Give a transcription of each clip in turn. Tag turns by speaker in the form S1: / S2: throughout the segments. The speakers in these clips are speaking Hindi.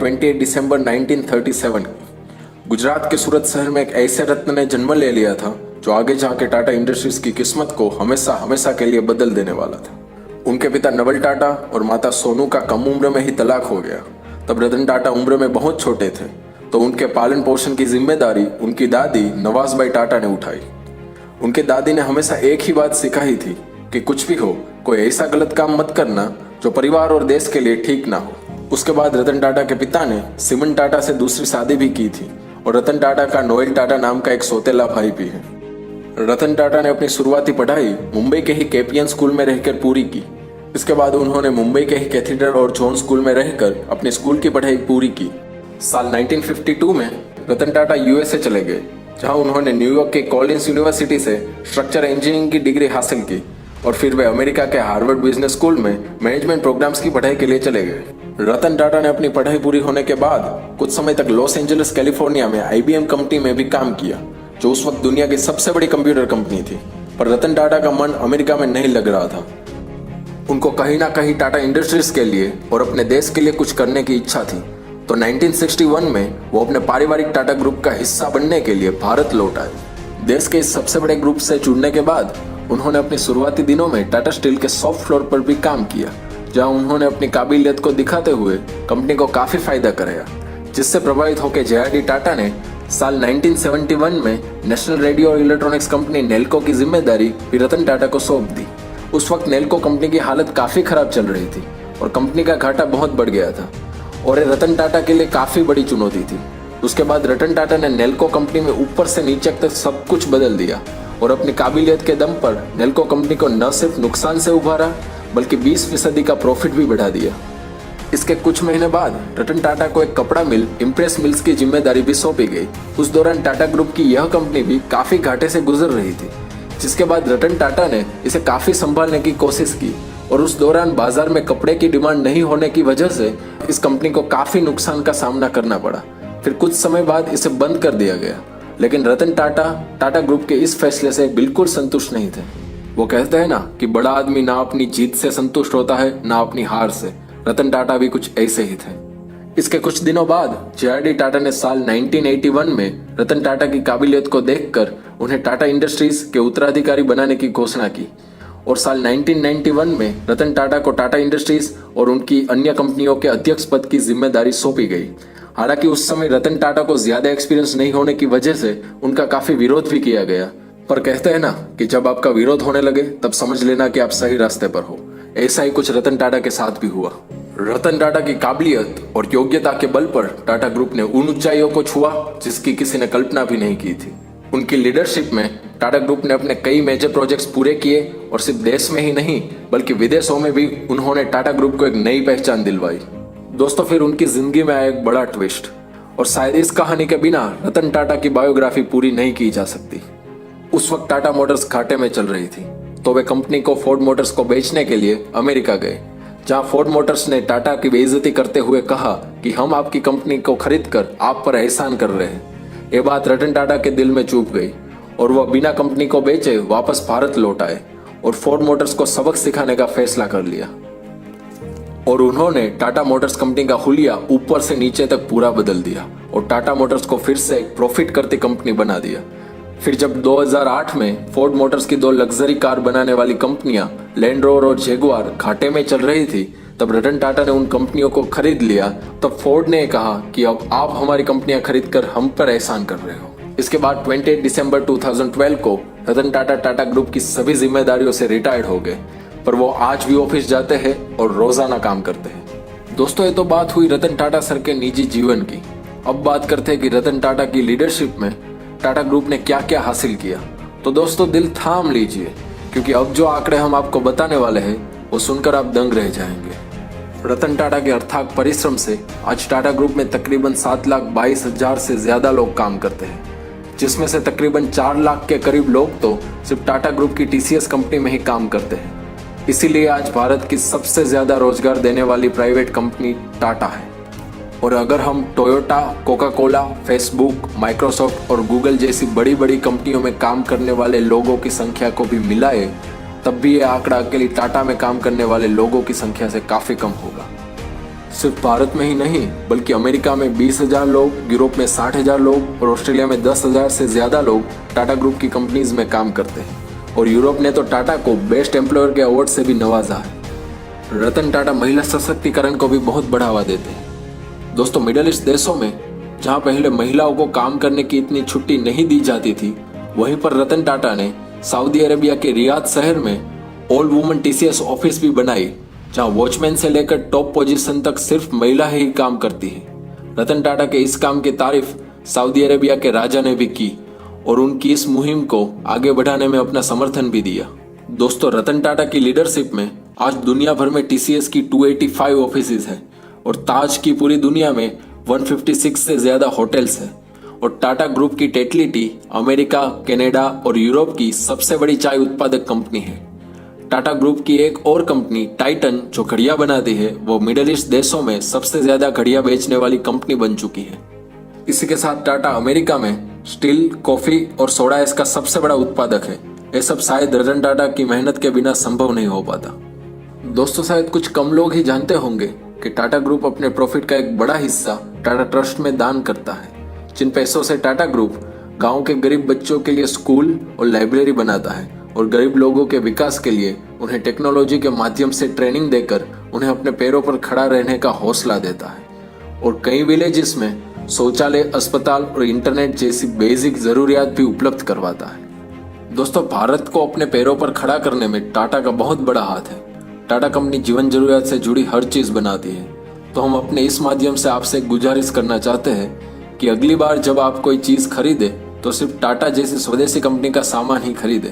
S1: 28 दिसंबर 1937 गुजरात के सूरत शहर में एक ऐसे रत्न ने जन्म ले लिया था जो आगे जाके टाटा इंडस्ट्रीज की किस्मत को हमेशा हमेशा के लिए बदल देने वाला था। उनके पिता नवल टाटा और माता सोनू का कम उम्र में ही तलाक हो गया। तब रतन टाटा उम्र में बहुत छोटे थे, तो उनके पालन पोषण की जिम्मेदारी उनकी दादी नवाजबाई टाटा ने उठाई। उनकी दादी ने हमेशा एक ही बात सिखाई थी कि कुछ भी हो, कोई ऐसा गलत काम मत करना जो परिवार और देश के लिए ठीक ना हो। उसके बाद रतन टाटा के पिता ने सिमन टाटा से दूसरी शादी भी की थी और रतन टाटा का नोएल टाटा नाम का एक सौतेला भाई भी है। रतन टाटा ने अपनी शुरुआती पढ़ाई मुंबई के ही केपीएन स्कूल में रहकर पूरी की। इसके बाद उन्होंने मुंबई के ही कैथीड्रल और जॉन स्कूल में रहकर अपनी स्कूल की पढ़ाई पूरी की। साल 1952 में रतन टाटा यूएसए चले गए, जहां उन्होंने न्यूयॉर्क के कॉलिंस यूनिवर्सिटी से स्ट्रक्चर इंजीनियरिंग की डिग्री हासिल की और फिर वे अमेरिका के हार्वर्ड बिजनेस स्कूल में मैनेजमेंट प्रोग्राम्स की पढ़ाई के लिए चले गए। रतन टाटा ने अपनी पढ़ाई पूरी होने के बाद कुछ समय तक लॉस एंजलिस कैलिफोर्निया में आईबीएम कंपनी में भी काम किया, जो उस वक्त दुनिया की सबसे बड़ी कंप्यूटर कंपनी थी। पर रतन टाटा का मन अमेरिका में नहीं लग रहा था। उनको कहीं ना कहीं टाटा इंडस्ट्रीज के लिए और अपने देश के लिए कुछ करने की इच्छा थी। तो 1961 में वो अपने पारिवारिक टाटा ग्रुप का हिस्सा बनने के लिए भारत लौट आए। देश के इस सबसे बड़े ग्रुप से जुड़ने के बाद उन्होंने अपने शुरुआती दिनों में टाटा स्टील के सॉफ्ट फ्लोर पर भी काम किया, जहां उन्होंने अपनी काबिलियत को दिखाते हुए कंपनी को काफी फायदा कराया, जिससे प्रभावित होकर जे.आर.डी. टाटा ने साल 1971 में नेशनल रेडियो और इलेक्ट्रॉनिक्स कंपनी नेल्को की जिम्मेदारी भी रतन टाटा को सौंप दी। उस वक्त नेल्को कंपनी की हालत काफी खराब चल रही थी और कंपनी का घाटा बहुत बढ़ गया था और ये रतन टाटा के लिए काफी बड़ी चुनौती थी। उसके बाद रतन टाटा ने नेल्को कंपनी में ऊपर से नीचे तक सब कुछ बदल दिया और अपनी काबिलियत के दम पर नेल्को कंपनी को न सिर्फ नुकसान से उभारा बल्कि 20% का प्रॉफिट भी बढ़ा दिया। इसके कुछ महीने बाद रतन टाटा को एक कपड़ा मिल इम्प्रेस मिल्स की जिम्मेदारी भी सौंपी गई। उस दौरान टाटा ग्रुप की यह कंपनी भी काफी घाटे से गुजर रही थी, जिसके बाद रतन टाटा ने इसे काफी संभालने की कोशिश की और उस दौरान बाजार में कपड़े की डिमांड नहीं होने की वजह से इस कंपनी को काफी नुकसान का सामना करना पड़ा। फिर कुछ समय बाद इसे बंद कर दिया गया, लेकिन रतन टाटा टाटा ग्रुप के इस फैसले से बिल्कुल संतुष्ट नहीं थे। वो कहते हैं ना कि बड़ा आदमी ना अपनी जीत से संतुष्ट होता है ना अपनी हार से। रतन टाटा भी कुछ ऐसे ही थे। इसके कुछ दिनों बाद जे.आर.डी. टाटा ने साल 1981 में रतन टाटा की काबिलियत को देखकर उन्हें टाटा इंडस्ट्रीज के उत्तराधिकारी बनाने की घोषणा की और साल 1991 में रतन टाटा को टाटा इंडस्ट्रीज और उनकी अन्य कंपनियों के अध्यक्ष पद की जिम्मेदारी सौंपी गई। हालांकि उस समय रतन टाटा को ज्यादा एक्सपीरियंस नहीं होने की वजह से उनका काफी विरोध भी किया गया। पर कहते हैं ना कि जब आपका विरोध होने लगे तब समझ लेना कि आप सही रास्ते पर हो। ऐसा ही कुछ रतन टाटा के साथ भी हुआ। रतन टाटा की काबिलियत और योग्यता के बल पर टाटा ग्रुप ने उन ऊंचाइयों को छुआ जिसकी किसी ने कल्पना भी नहीं की थी। उनकी लीडरशिप में टाटा ग्रुप ने अपने कई मेजर प्रोजेक्ट्स पूरे किए और सिर्फ देश में ही नहीं बल्कि विदेशों में भी उन्होंने टाटा ग्रुप को एक नई पहचान दिलवाई। दोस्तों, फिर उनकी जिंदगी में आया एक बड़ा ट्विस्ट और शायद इस कहानी के बिना रतन टाटा की बायोग्राफी पूरी नहीं की जा सकती। उस वक्त टाटा मोटर्स घाटे में चल रही थी, तो वे कंपनी को फोर्ड मोटर्स को बेचने के लिए अमेरिका गए, जहां फोर्ड मोटर्स ने टाटा की बेइज्जती करते हुए कहा कि हम आपकी कंपनी को खरीदकर आप पर एहसान कर रहे हैं। ये बात रतन टाटा के दिल में चुभ गई और वह बिना कंपनी को बेचे वापस भारत लौट आए और फोर्ड मोटर्स को सबक सिखाने का फैसला कर लिया और उन्होंने टाटा मोटर्स कंपनी का हुलिया ऊपर से नीचे तक पूरा बदल दिया और टाटा मोटर्स को फिर से एक प्रॉफिट करती कंपनी बना दिया। फिर जब 2008 में फोर्ड मोटर्स की दो लग्जरी कार बनाने वाली कंपनियां लैंड रोवर और जैगुआर घाटे में चल रही थी, तब रतन टाटा ने उन कंपनियों को खरीद लिया। तब फोर्ड ने कहा कि अब आप हमारी कंपनियां खरीदकर हम पर एहसान कर रहे हो। इसके बाद 28 दिसंबर 2012 को रतन टाटा टाटा ग्रुप की सभी जिम्मेदारियों से रिटायर्ड हो गए, पर वो आज भी ऑफिस जाते हैं और रोजाना काम करते हैं। दोस्तों, ये तो बात हुई रतन टाटा सर के निजी जीवन की। अब बात करते हैं कि रतन टाटा की लीडरशिप में टाटा ग्रुप ने क्या क्या हासिल किया। तो दोस्तों, दिल थाम लीजिए, क्योंकि अब जो आंकड़े हम आपको बताने वाले हैं वो सुनकर आप दंग रह जाएंगे। रतन टाटा के अर्थाक परिश्रम से आज टाटा ग्रुप में तकरीबन 7,22,000 से ज्यादा लोग काम करते हैं, जिसमें से तकरीबन 4 लाख के करीब लोग तो सिर्फ टाटा ग्रुप की टीसीएस कंपनी में ही काम करते हैं। इसीलिए आज भारत की सबसे ज्यादा रोजगार देने वाली प्राइवेट कंपनी टाटा है। और अगर हम Toyota, Coca Cola, Facebook, Microsoft और गूगल जैसी बड़ी बड़ी कंपनियों में काम करने वाले लोगों की संख्या को भी मिलाए, तब भी ये आंकड़ा अकेली टाटा में काम करने वाले लोगों की संख्या से काफी कम होगा। सिर्फ भारत में ही नहीं बल्कि अमेरिका में 20,000 लोग, यूरोप में 60,000 लोग और ऑस्ट्रेलिया में 10,000 से ज्यादा लोग टाटा ग्रुप की कंपनीज में काम करते हैं। और यूरोप ने तो टाटा को बेस्ट एम्प्लॉयर के अवार्ड से भी नवाजा है। रतन टाटा महिला सशक्तिकरण को भी बहुत बढ़ावा देते हैं। दोस्तों, मिडिल ईस्ट देशों में जहां पहले महिलाओं को काम करने की इतनी छुट्टी नहीं दी जाती थी, वहीं पर रतन टाटा ने सऊदी अरेबिया के रियाद शहर में ऑल वुमन टीसीएस ऑफिस भी बनाई, जहां वॉचमैन से लेकर टॉप पोजीशन तक सिर्फ महिला ही काम करती है। रतन टाटा के इस काम की तारीफ सऊदी अरेबिया के राजा ने भी की और उनकी इस मुहिम को आगे बढ़ाने में अपना समर्थन भी दिया। दोस्तों, रतन टाटा की लीडरशिप में आज दुनिया भर में टीसीएस की 285 ऑफिसेज है और ताज की पूरी दुनिया में 156 से ज्यादा होटल्स है। और टाटा ग्रुप की टेटलिटी अमेरिका, कनाडा और यूरोप की सबसे बड़ी चाय उत्पादक कंपनी है। टाटा ग्रुप की एक और कंपनी टाइटन जो घड़ियां बनाती है, वो मिडिल ईस्ट देशों में सबसे ज्यादा घड़ियां बेचने वाली कंपनी बन चुकी है। इसी के साथ टाटा अमेरिका में स्टील, कॉफी और सोडा ऐश का सबसे बड़ा उत्पादक है। ये सब शायद रतन टाटा की मेहनत के बिना संभव नहीं हो पाता। दोस्तों, शायद कुछ कम लोग ही जानते होंगे कि टाटा ग्रुप अपने प्रॉफिट का एक बड़ा हिस्सा टाटा ट्रस्ट में दान करता है, जिन पैसों से टाटा ग्रुप गांव के गरीब बच्चों के लिए स्कूल और लाइब्रेरी बनाता है और गरीब लोगों के विकास के लिए उन्हें टेक्नोलॉजी के माध्यम से ट्रेनिंग देकर उन्हें अपने पैरों पर खड़ा रहने का हौसला देता है। और कई विलेजेस में शौचालय, अस्पताल और इंटरनेट जैसी बेसिक जरूरियात भी उपलब्ध करवाता है। दोस्तों, भारत को अपने पैरों पर खड़ा करने में टाटा का बहुत बड़ा हाथ है। टाटा कंपनी जीवन जरूरियात से जुड़ी हर चीज बनाती है। तो हम अपने इस माध्यम से आपसे गुजारिश करना चाहते हैं कि अगली बार जब आप कोई चीज खरीदे तो सिर्फ टाटा जैसी स्वदेशी कंपनी का सामान ही खरीदे,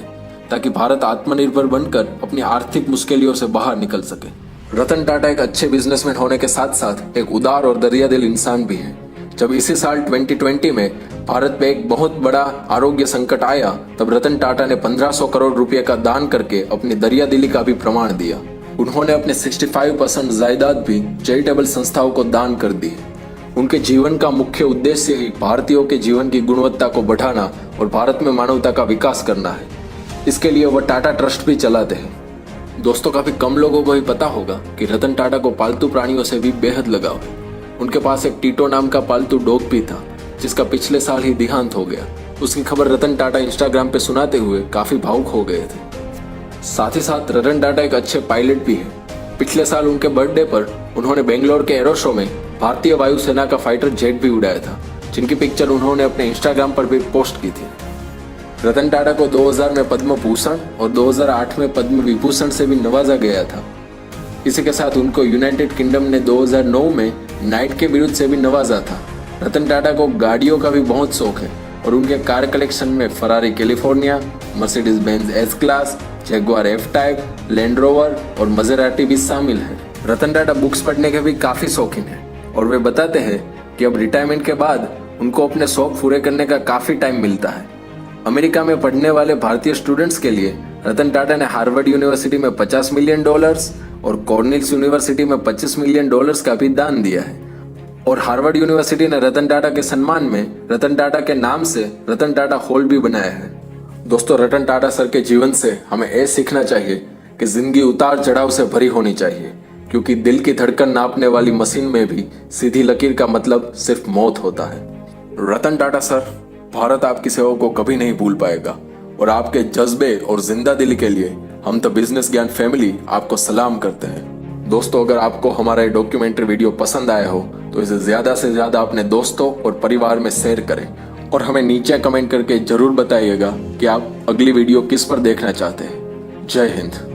S1: ताकि भारत आत्मनिर्भर बनकर अपनी आर्थिक मुश्किलों से बाहर निकल सके। रतन टाटा एक अच्छे बिजनेसमैन होने के साथ साथ एक उदार और दरियादिल इंसान भी है। जब इसी साल 2020 में भारत में एक बहुत बड़ा आरोग्य संकट आया, तब रतन टाटा ने 1500 करोड़ रुपए का दान करके अपनी दरियादिली का भी प्रमाण दिया। उन्होंने अपने 65% जायदाद भी चैरिटेबल संस्थाओं को दान कर दी। उनके जीवन का मुख्य उद्देश्य ही भारतीयों के जीवन की गुणवत्ता को बढ़ाना और भारत में मानवता का विकास करना है। इसके लिए वह टाटा ट्रस्ट भी चलाते हैं। दोस्तों, काफी कम लोगों को ही पता होगा कि रतन टाटा को पालतू प्राणियों से भी बेहद लगाव है। उनके पास एक टीटो नाम का पालतू डॉग भी था, जिसका पिछले साल ही देहांत हो गया। उसकी खबर रतन टाटा इंस्टाग्राम पे सुनाते हुए काफी भावुक हो गए थे। साथ ही साथ रतन टाटा एक अच्छे पायलट भी है। पिछले साल उनके बर्थडे पर उन्होंने बेंगलोर के एरो शो में भारतीय वायुसेना का फाइटर जेट भी उड़ाया था, जिनकी पिक्चर उन्होंने अपने इंस्टाग्राम पर भी पोस्ट की थी। रतन टाटा को 2000 में पद्म भूषण और 2008 में पद्म विभूषण से भी नवाजा गया था। इसी के साथ उनको यूनाइटेड किंगडम ने 2009 में नाइट के बिरुद से भी नवाजा था। रतन टाटा को गाड़ियों का भी बहुत शौक है और उनके कार कलेक्शन में Ferrari California, Mercedes Benz S class, Jaguar F type, land rover और मजेराटी भी शामिल है। रतन टाटा बुक्स पढ़ने के भी काफी शौकीन है और वे बताते हैं कि अब रिटायरमेंट के बाद उनको अपने शौक पूरे करने का काफी टाइम मिलता है। अमेरिका में पढ़ने वाले भारतीय स्टूडेंट्स के लिए रतन टाटा ने हार्वर्ड यूनिवर्सिटी में $50 मिलियन और कॉर्नेल्स यूनिवर्सिटी में $25 मिलियन का भी दान दिया है। और हार्वर्ड यूनिवर्सिटी ने रतन टाटा के सम्मान में रतन टाटा के नाम से रतन टाटा हॉल भी बनाया है। दोस्तों, रतन टाटा सर के जीवन से हमें यह सीखना चाहिए कि जिंदगी उतार चढ़ाव से भरी होनी चाहिए, क्योंकि दिल की धड़कन नापने वाली मशीन में भी सीधी लकीर का मतलब सिर्फ मौत होता है। रतन टाटा सर, भारत आपकी सेवा को कभी नहीं भूल पाएगा और आपके जज्बे और जिंदा दिली के लिए हम द बिजनेस ज्ञान फैमिली आपको सलाम करते हैं। दोस्तों, अगर आपको हमारा ये डॉक्यूमेंट्री वीडियो पसंद आया हो तो इसे ज्यादा से ज्यादा अपने दोस्तों और परिवार में शेयर करें और हमें नीचे कमेंट करके जरूर बताइएगा कि आप अगली वीडियो किस पर देखना चाहते हैं। जय हिंद।